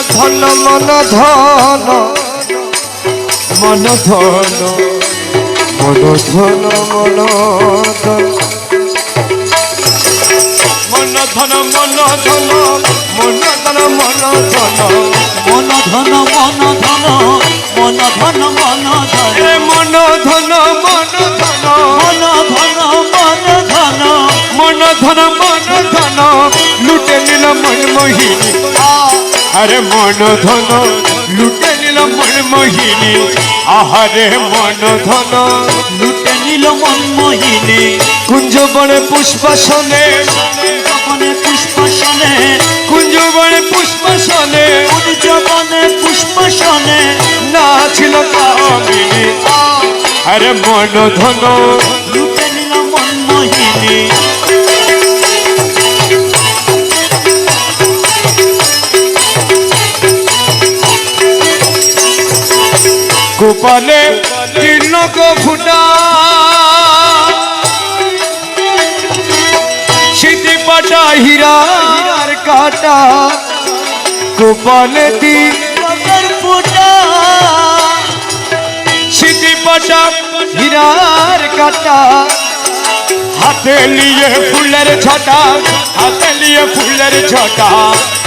ধন মন ধন মন ধন মন ধন মন ধন মন ধন মন ধন মন ধন মন ধন মন ধন মন ধন মন ধন মন ধন মন ধন মন ধন মন ধন মন ধন মন ধন মন ধন লুটে নিল মন মোহিনী আরে মন ধন লুটে নিল মন মোহিনী আহারে মন ধন লুটে নিল মন মোহিনী কুঞ্জ বনে পুষ্পাসনে বনে পুষ্পাসনে কুঞ্জ বনে পুষ্পাসনে কুঞ্জ বনে পুষ্পাসনে নাছিল কামিনী আরে মন ধন লুটে নিল মন মোহিনী গোপালে তিলক ফুটা সিদ্ধি পাটা হীরার কাটা গোপালে তিলকের ফুটা সিদ্ধি পাটা হীরার কাটা হাতে লিয়ে ফুলের ছটা হাতে লিয়ে ফুলের ছটা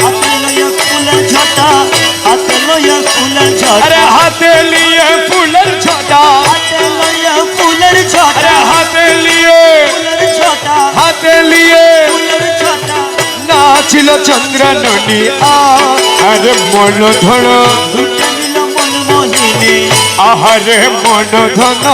হাতে লইয়া ফুলের ঝটা হাতে লইয়া ফুলের ঝটা আরে হাতে লিয়ে ফুলের ছটা হাতে লইয়া ফুলের ঝটা আরে হাতে লিয়ে ফুলের ঝটা হাতে লিয়ে ফুলের ঝটা নাচিল চন্দ্রননী আরে মন ধন লুটে নিল মন মোহিনী আহারে মন ধন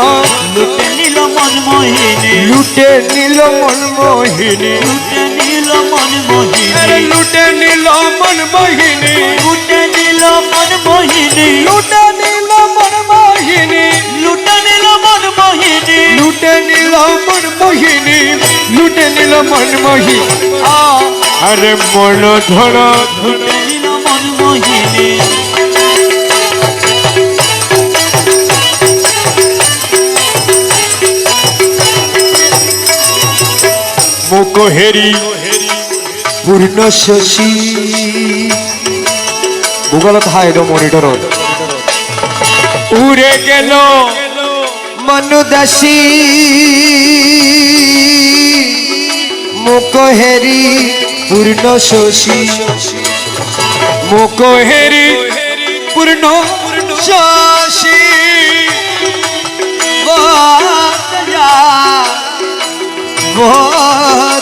লুটে নিল মন মোহিনী লুটে নিল মন মোহিনী লুটে নিল মন মোহিনী আরে লুটে নিল মন মোহিনী লুটে নিল মন মোহিনী লুটে নিল মন মোহিনী লুটে নিল মন মোহিনী লুটে নিল মন মোহিনী লুটে নিল মন মোহিনী আরে মন ধন লুটে নিল মন মোহিনী মুখ হেরি পূর্ণ শশী গুগলত হাইড মনিটরত উড়ে গেল মনুদাসী মুখ হেরি পূর্ণ শশী মুখ হেরি পূর্ণ শশী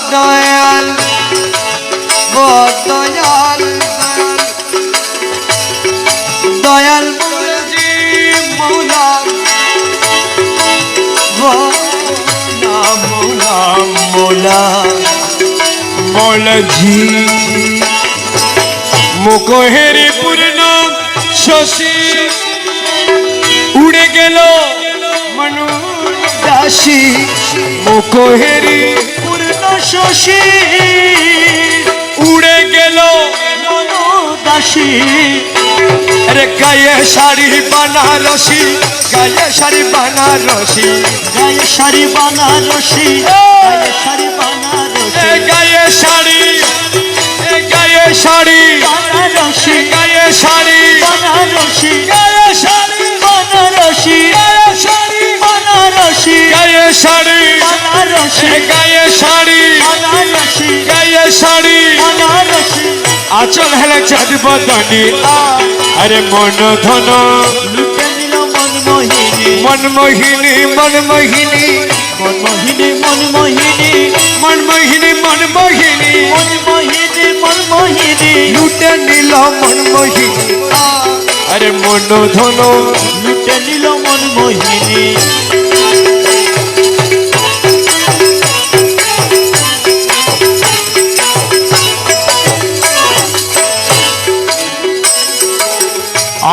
দয়াল দয়াল দয়াল জি মৌলা মৌলা মৌলা মৌলা জি মুখহেরি পূর্ণ শশী উড়ে গেল মনু দাসী মুখহেরি পূর্ণ শশী উড়ে গেল মনোদাসী আরে গায়ে শাড়ি বানারসি গায়ে শাড়ি বানারসি গায়ে শাড়ি বানারসি গায়ে শাড়ি বানারসি গায়ে শাড়ি গায়ে শাড়ি বানারসি গায়ে শাড়ি বানারসি গায়ে শাড়ি বানারসি গায়ে শাড়ি বানারসি গায়ে শাড়ি বানারসি গায়ে শাড়ি বানারসি গায়ে শাড়ি বানারসি আচল হেলে চাঁদ বদনি আরে মন ধন লুটে নিল মন মোহিনী মন মোহিনী মন মোহিনী মন মোহিনী মন মোহিনী মন মোহিনী মন মোহিনী মন মোহিনী মন মোহিনী লুটে নিল মন মোহিনী আরে মন ধন লুটে নিল মন মোহিনী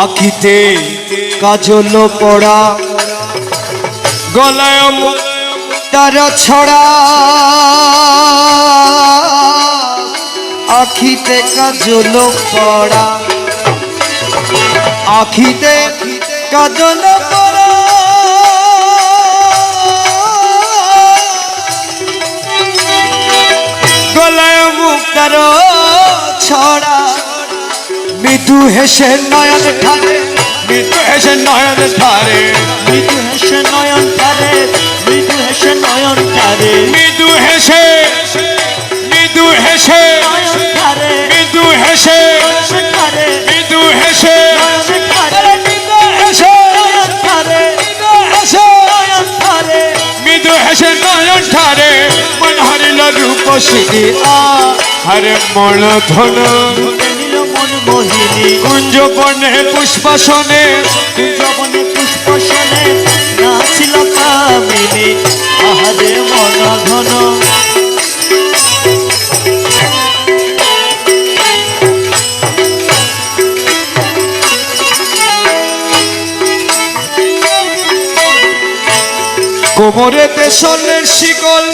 আখিতে কাজল পড়া গলায় তার ছড়া আখিতে কাজল পড়া আখিতে কাজল পড়া গলায় মুক্তার ছড়া মৃদু হেসে নয়ন ধারে মৃদু হেসে নয়ন ধারে মৃদু হেসে নয়ন তারে মৃদু হেসে নয়ন তারে মৃদু হেসে মৃদু হেসে নয়ন তারে মৃদু হেসে নয়ন তারে মৃদু হেসে নয়ন তারে মৃদু হেসে নয়ন তারে হেসে নয়ন তারে মৃদু হেসে নয়ন ধারে মন হারিল রূপসী আরে মন ধন লুটে নিল মন মোহিনী কুঞ্জ বনে পুষ্পাসনে কুঞ্জবনে পুষ্পসনে নাচিল কামিনী আহারে মন ধন কোমরেতে সোনের শিকল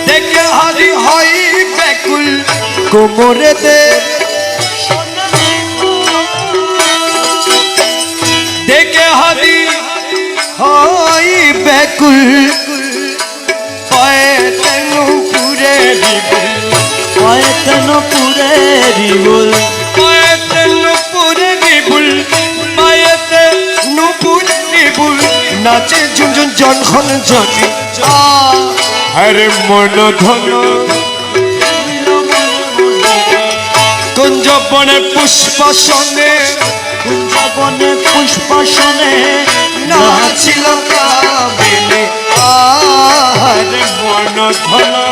দেখে হারি হয় ব্যাকুল কোমরেতে দেখে হারি হয় ব্যাকুল পায়েতে নুপুরে বিপুল কয়েকন পুরে রিবুল পায়েতে নুপুরে বিপুল পায়েতে নুপুরে বিপুল নাচে ঝুনঝুন জনখন জনি আরে মন ধন কুঞ্জ বনে পুষ্পাসনে কুঞ্জবনে পুষ্পসনে নাচিল কামিনী আরে মন ধন